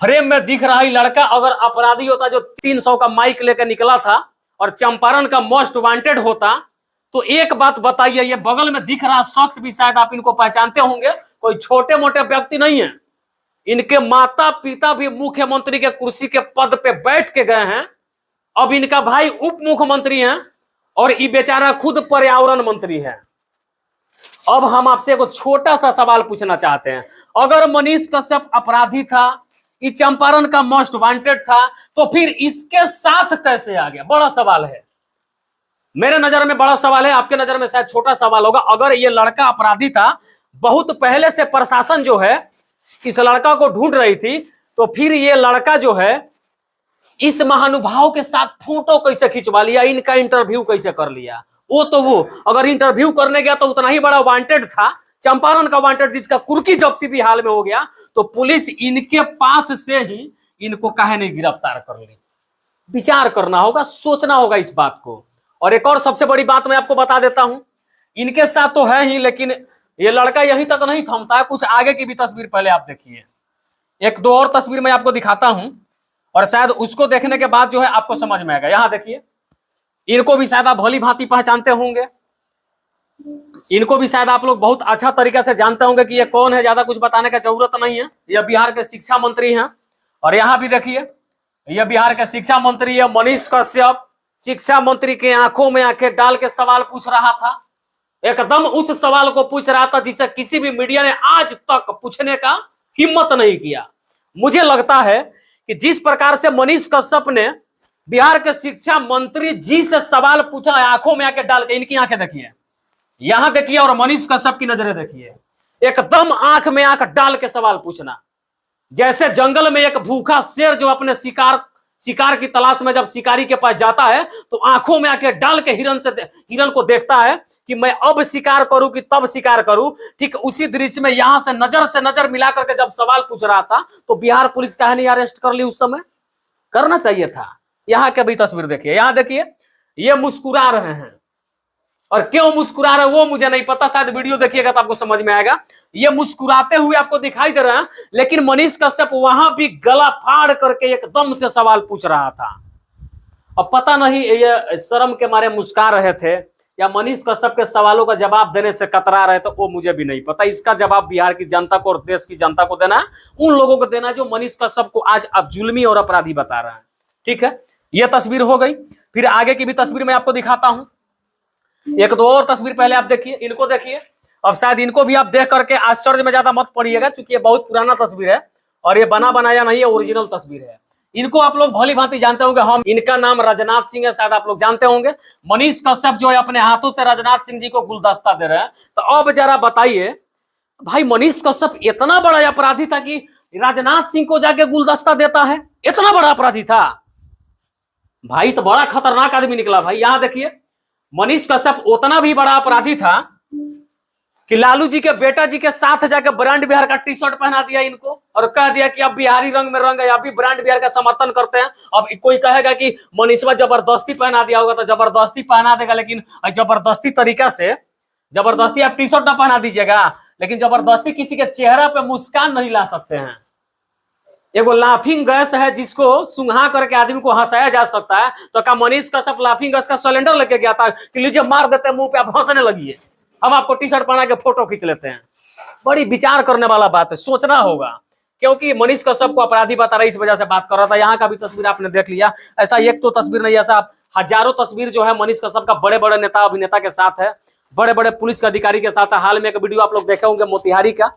Frame में दिख रहा है लड़का अगर अपराधी होता जो 300 का माइक लेकर निकला था और चंपारण का मोस्ट वांटेड होता, तो एक बात बताइए, ये बगल में दिख रहा शख्स भी शायद आप इनको पहचानते होंगे, कोई छोटे मोटे व्यक्ति नहीं है। इनके माता पिता भी मुख्यमंत्री के कुर्सी के पद पे बैठ के गए हैं। अब इनका भाई उप मुख्यमंत्री है और ये बेचारा खुद पर्यावरण मंत्री है। अब हम आपसे एक छोटा सा सवाल पूछना चाहते हैं, अगर मनीष कश्यप अपराधी था, ये चंपारण का मोस्ट वांटेड था, तो फिर इसके साथ कैसे आ गया? बड़ा सवाल है, मेरे नजर में बड़ा सवाल है, आपके नजर में शायद छोटा सवाल होगा। अगर ये लड़का अपराधी था, बहुत पहले से प्रशासन जो है इस लड़का को ढूंढ रही थी, तो फिर ये लड़का जो है इस महानुभाव के साथ फोटो कैसे खिंचवा लिया, इनका इंटरव्यू कैसे कर लिया? वो अगर इंटरव्यू करने गया तो उतना ही बड़ा वांटेड था, चंपारण का वांटेड, जिसका कुर्की जब्ती भी हाल में हो गया, तो पुलिस इनके पास से ही इनको काहे नहीं गिरफ्तार कर ली? विचार करना होगा, सोचना होगा इस बात को। और एक और सबसे बड़ी बात मैं आपको बता देता हूं, इनके साथ तो है ही, लेकिन ये लड़का यहीं तक नहीं थमता है, कुछ आगे की भी तस्वीर पहले आप देखिए। एक दो और तस्वीर मैं आपको दिखाता हूं और शायद उसको देखने के बाद जो है आपको समझ में आएगा। यहां देखिए, इनको भी शायद आप भली भांति पहचानते होंगे, इनको भी शायद आप लोग बहुत अच्छा तरीके से जानते होंगे कि ये कौन है, ज्यादा कुछ बताने की जरूरत नहीं है। यह बिहार के शिक्षा मंत्री हैं। और यहां भी देखिए, यह बिहार के शिक्षा मंत्री है मनीष कश्यप। शिक्षा मंत्री के आंखों में आंखें डाल के सवाल पूछ रहा था, एकदम उस सवाल को पूछ रहा था जिसे किसी भी मीडिया ने आज तक पूछने का हिम्मत नहीं किया। मुझे लगता है कि जिस प्रकार से मनीष कश्यप ने बिहार के शिक्षा मंत्री जी से सवाल पूछा है, आंखों में आंखें डाल के, इनकी आंखें देखिए, यहां देखिए, और मनीष कश्यप की नजरें देखिए, एकदम आंख में आंख डाल के सवाल पूछना, जैसे जंगल में एक भूखा शेर जो अपने शिकार की तलाश में जब शिकारी के पास जाता है तो आंखों में आके डाल के हिरन को देखता है कि मैं अब शिकार करूं कि तब शिकार करूं। ठीक उसी दृश्य में यहां से नजर मिला करके जब सवाल पूछ रहा था, तो बिहार पुलिस काहे नहीं अरेस्ट कर ली उस समय? करना चाहिए था। यहां के भी तस्वीर देखिए, यहां देखिए, ये मुस्कुरा रहे हैं, और क्यों मुस्कुरा रहे वो मुझे नहीं पता, शायद वीडियो देखिएगा तो आपको समझ में आएगा। ये मुस्कुराते हुए आपको दिखाई दे रहा है, लेकिन मनीष कश्यप वहां भी गला फाड़ करके एकदम से सवाल पूछ रहा था। अब पता नहीं ये शर्म के मारे मुस्कुरा रहे थे या मनीष कश्यप के सवालों का जवाब देने से कतरा रहे थे, वो मुझे भी नहीं पता। इसका जवाब बिहार की जनता को और देश की जनता को देना है, उन लोगों को देना जो मनीष कश्यप को आज अब जुल्मी और अपराधी बता रहे हैं। ठीक है, ये तस्वीर हो गई। फिर आगे की भी तस्वीर मैं आपको दिखाता हूं। एक दो और तस्वीर पहले आप देखिए, इनको देखिए। अब शायद इनको भी आप देख करके आश्चर्य में ज्यादा मत पड़िएगा, क्योंकि ये बहुत पुराना तस्वीर है और ये बना बनाया नहीं है, ओरिजिनल तस्वीर है। इनको आप लोग भली भांति जानते होंगे, हम इनका नाम राजनाथ सिंह है, शायद आप लोग जानते होंगे। मनीष कश्यप जो है अपने हाथों से राजनाथ सिंह जी को गुलदस्ता दे रहे हैं। तो अब जरा बताइए भाई, मनीष कश्यप इतना बड़ा अपराधी था कि राजनाथ सिंह को जाके गुलदस्ता देता है? इतना बड़ा अपराधी था भाई, तो बड़ा खतरनाक आदमी निकला भाई। यहां देखिए, मनीष कश्यप उतना भी बड़ा अपराधी था कि लालू जी के बेटा जी के साथ जाकर ब्रांड बिहार का टी शर्ट पहना दिया इनको और कह दिया कि अब बिहारी रंग में रंग है, अभी ब्रांड बिहार का समर्थन करते हैं। अब कोई कहेगा कि मनीषवा जबरदस्ती पहना दिया होगा, तो जबरदस्ती पहना देगा, लेकिन जबरदस्ती तरीका से जबरदस्ती आप टी शर्ट ना पहना दीजिएगा, लेकिन जबरदस्ती किसी के चेहरा पे मुस्कान नहीं ला सकते हैं। एगो लाफिंग गैस है जिसको सुंघा करके आदमी को हंसाया जा सकता है, तो क्या मनीष कश्यप लाफिंग गैस का सिलेंडर लेके गया था कि लीजिए मार देते हैं मुंह पे, आप हंसने लगिए, हम आपको टी शर्ट पहना के फोटो खींच लेते हैं? बड़ी विचार करने वाला बात है, सोचना होगा, क्योंकि मनीष कश्यप को अपराधी बता रहा है, इस वजह से बात कर रहा था। यहाँ का भी तस्वीर आपने देख लिया, ऐसा एक तो तस्वीर नहीं, ऐसा हजारों तस्वीर जो है मनीष कश्यप का बड़े बड़े नेता अभिनेता के साथ है, बड़े बड़े पुलिस के अधिकारी के साथ है। हाल में एक वीडियो आप लोग देखे होंगे मोतिहारी का,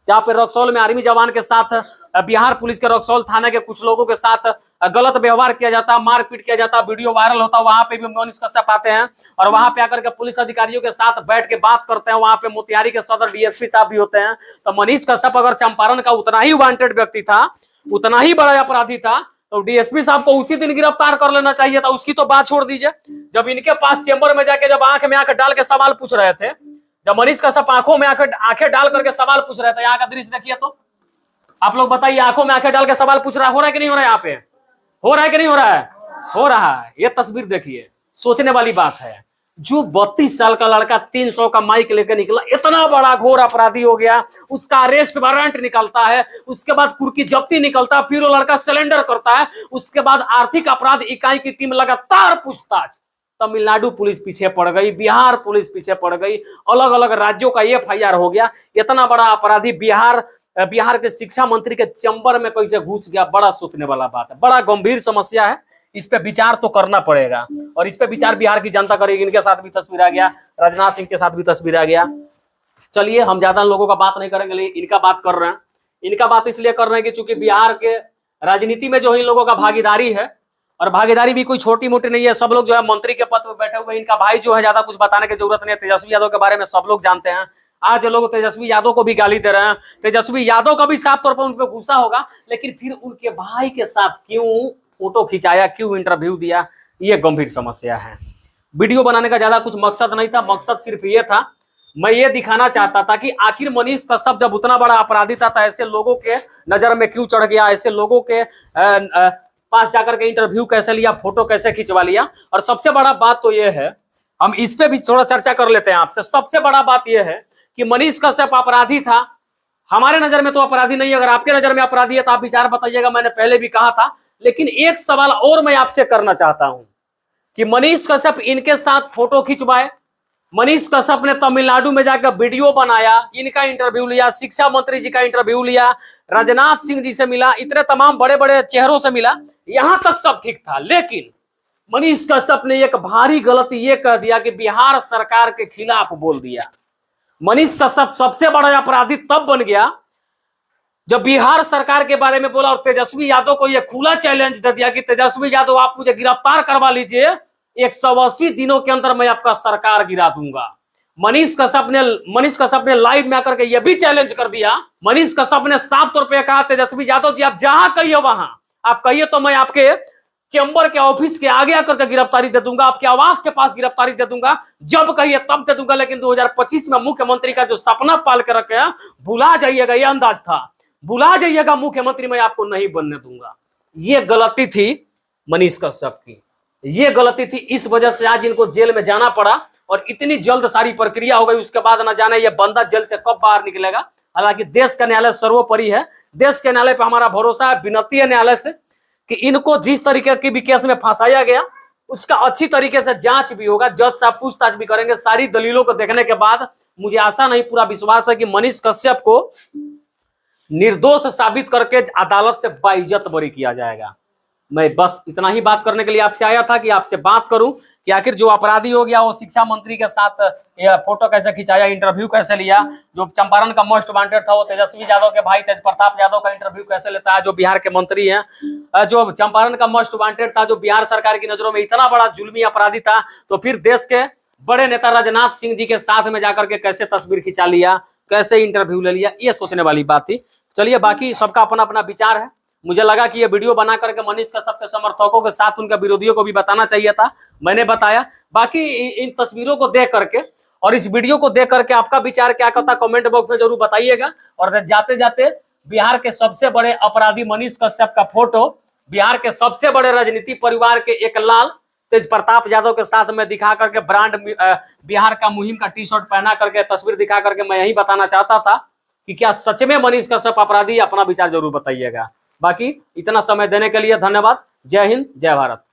जहाँ पे रक्सौल में आर्मी जवान के साथ बिहार पुलिस के रक्सौल थाने के कुछ लोगों के साथ गलत व्यवहार किया जाता है, मारपीट किया जाता है, वीडियो वायरल होता है। वहां पे भी मनीष कश्यप आते हैं और वहां पे आकर के पुलिस अधिकारियों के साथ बैठ के बात करते हैं। वहां पे मोतिहारी के सदर डीएसपी साहब भी होते हैं। तो मनीष कश्यप अगर चंपारण का उतना ही वांटेड व्यक्ति था, उतना ही बड़ा अपराधी था, तो डीएसपी साहब को उसी दिन गिरफ्तार कर लेना चाहिए था। उसकी तो बात छोड़ दीजिए, जब इनके पास चेंबर में जाके जब आंख में आंख डाल के सवाल पूछ रहे थे, जब मनीष कश्यप आंखों में आंखें डाल करके सवाल पूछ रहे थे, यहाँ का दृश्य देखिए, तो आप लोग बताइए, आंखों में आंखें डाल के सवाल पूछ रहा है, हो रहा है कि नहीं हो रहा है? यहाँ पे हो रहा है कि नहीं हो रहा है? हो रहा है। ये तस्वीर देखिए, सोचने वाली बात है। जो 32 साल का लड़का 300 का माइक लेकर निकला, इतना बड़ा घोर अपराधी हो गया, उसका अरेस्ट वारंट निकलता है, उसके बाद कुर्की जब्ती निकलता है, फिर वो लड़का सिलेंडर करता है, उसके बाद आर्थिक अपराध इकाई की टीम लगातार पूछताछ। तमिलनाडु पुलिस पीछे पड़ गई, बिहार पुलिस पीछे पड़ गई, अलग अलग राज्यों का FIR हो गया। इतना बड़ा अपराधी बिहार के शिक्षा मंत्री के चैम्बर में कैसे घुस गया, बड़ा सोचने वाला बात है, बड़ा गंभीर समस्या है। इस पे विचार तो करना पड़ेगा और इस पे विचार बिहार की जनता करेगी। इनके साथ भी तस्वीर आ गया, राजनाथ सिंह के साथ भी तस्वीर आ गया। चलिए हम ज्यादा लोगों का बात नहीं करेंगे, लेकिन इनका बात कर रहे हैं। इनका बात इसलिए कर रहे हैं कि चूंकि बिहार के राजनीति में जो इन लोगों का भागीदारी है, और भागीदारी भी कोई छोटी मोटी नहीं है, सब लोग जो है मंत्री के पद पर बैठे हुए, इनका भाई जो है, ज्यादा कुछ बताने की जरूरत नहीं है। तेजस्वी यादव के बारे में सब लोग जानते हैं। आज लोग तेजस्वी यादव को भी गाली दे रहे हैं, तेजस्वी यादव का भी साफ तौर पर उन पर गुस्सा होगा, लेकिन फिर उनके भाई के साथ क्यों फोटो खिंचाया, क्यों इंटरव्यू दिया, ये गंभीर समस्या है। वीडियो बनाने का ज्यादा कुछ मकसद नहीं था, मकसद सिर्फ ये था, मैं ये दिखाना चाहता था कि आखिर मनीष कश्यप जब उतना बड़ा अपराधी था तो ऐसे लोगों के नजर में क्यों चढ़ गया, ऐसे लोगों के पास जाकर के इंटरव्यू कैसे लिया, फोटो कैसे खिंचवा लिया। और सबसे बड़ा बात तो ये है, हम इस पे भी थोड़ा चर्चा कर लेते हैं आपसे। सबसे बड़ा बात यह है कि मनीष कश्यप अपराधी था, हमारे नजर में तो अपराधी नहीं है, अगर आपके नजर में अपराधी है तो आप विचार बताइएगा, मैंने पहले भी कहा था। लेकिन एक सवाल और मैं आपसे करना चाहता हूं कि मनीष कश्यप इनके साथ फोटो खिंचवाए, मनीष कश्यप ने तमिलनाडु में जाकर वीडियो बनाया, इनका इंटरव्यू लिया, शिक्षा मंत्री जी का इंटरव्यू लिया, राजनाथ सिंह जी से मिला, इतने तमाम बड़े बड़े चेहरों से मिला, यहां तक सब ठीक था। लेकिन मनीष कश्यप ने एक भारी गलती ये कर दिया कि बिहार सरकार के खिलाफ बोल दिया। मनीष कश्यप सबसे बड़ा अपराधी तब बन गया जब बिहार सरकार के बारे में बोला और तेजस्वी यादव को यह खुला चैलेंज दे दिया कि तेजस्वी यादव आप मुझे गिरफ्तार करवा लीजिए, 180 दिनों के अंदर मैं आपका सरकार गिरा दूंगा। मनीष कश्यप ने लाइव में आकर के यह भी चैलेंज कर दिया। मनीष कश्यप ने साफ तौर पर कहा, तेजस्वी यादव जी आप जहां कहिए वहां आप कहिए, तो मैं आपके चैम्बर के ऑफिस के आगे आकर के गिरफ्तारी दे दूंगा, आपके आवास के पास गिरफ्तारी दे दूंगा, जब कहिए तब दे दूंगा। लेकिन 2025 में मुख्यमंत्री का जो सपना पाल के रखे भुला जाइएगा, यह अंदाज था, भुला जाइएगा, मुख्यमंत्री मैं आपको नहीं बनने दूंगा। ये गलती थी मनीष कश्यप की, ये गलती थी, इस वजह से आज इनको जेल में जाना पड़ा और इतनी जल्द सारी प्रक्रिया हो गई। उसके बाद ना जाने ये बंदा जेल से कब बाहर निकलेगा। हालांकि देश का न्यायालय सर्वोपरि है, देश के न्यायालय पर हमारा भरोसा है। विनती है न्यायालय से कि इनको जिस तरीके की भी केस में फंसाया गया उसका अच्छी तरीके से जांच भी होगा, जज साहब पूछताछ भी करेंगे। सारी दलीलों को देखने के बाद मुझे आशा नहीं, पूरा विश्वास है कि मनीष कश्यप को निर्दोष साबित करके अदालत से बाइज्जत बरी किया जाएगा। मैं बस इतना ही बात करने के लिए आपसे आया था कि आपसे बात करूं कि आखिर जो अपराधी हो गया वो शिक्षा मंत्री के साथ फोटो कैसे खिंचाया, इंटरव्यू कैसे लिया, जो चंपारण का मोस्ट वांटेड था वो तेजस्वी यादव के भाई तेज प्रताप यादव का इंटरव्यू कैसे लेता है, जो बिहार के मंत्री हैं, जो चंपारण का मोस्ट वांटेड था, जो बिहार सरकार की नजरों में इतना बड़ा जुल्मी अपराधी था, तो फिर देश के बड़े नेता राजनाथ सिंह जी के साथ में जाकर के कैसे तस्वीर खिंचा लिया, कैसे इंटरव्यू ले लिया, ये सोचने वाली बात थी। चलिए, बाकी सबका अपना अपना विचार है। मुझे लगा कि ये वीडियो बना करके मनीष कश्यप के समर्थकों के साथ उनके विरोधियों को भी बताना चाहिए था, मैंने बताया। बाकी इन तस्वीरों को देख करके और इस वीडियो को देख करके आपका विचार क्या कहता, कमेंट बॉक्स में जरूर बताइएगा। और जाते जाते बिहार के सबसे बड़े अपराधी मनीष कश्यप का फोटो बिहार के सबसे बड़े राजनीतिक परिवार के एक लाल तेज प्रताप यादव के साथ में दिखा करके, ब्रांड बिहार का मुहिम का टी-शर्ट पहना करके तस्वीर दिखा करके मैं यही बताना चाहता था कि क्या सच में मनीष कश्यप अपराधी, अपना विचार जरूर बताइएगा। बाकी इतना समय देने के लिए धन्यवाद। जय हिंद, जय भारत।